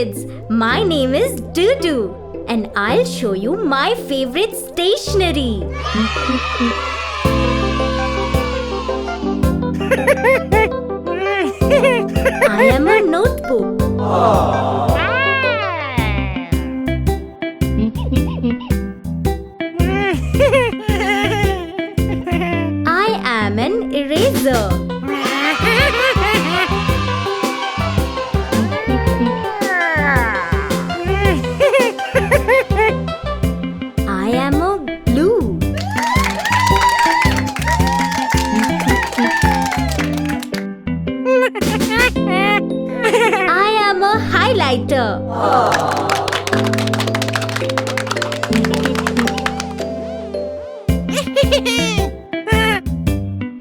kids! My name is Dudu and I'll show you my favorite stationery. I am a notebook. I am an eraser. I am a glue. I am a highlighter.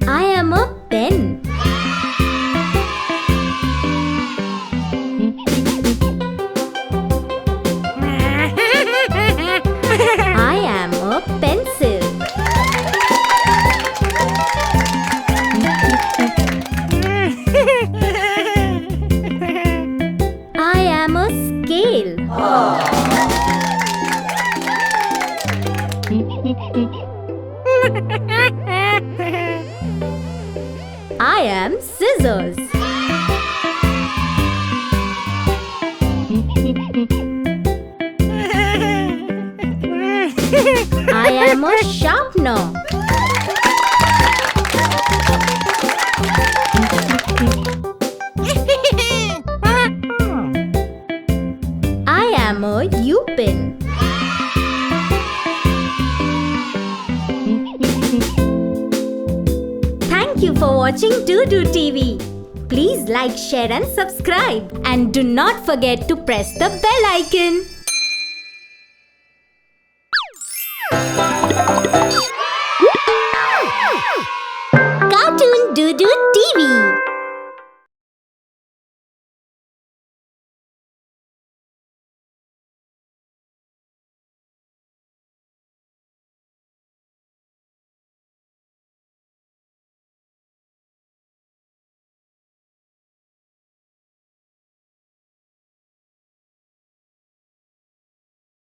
I am a pen. I am a pencil. I am a scale. I am scissors. I am a sharpener. I am a U-pin. Thank you for watching Dudu TV. Please like, share and subscribe. And do not forget to press the bell icon. Cartoon Dudu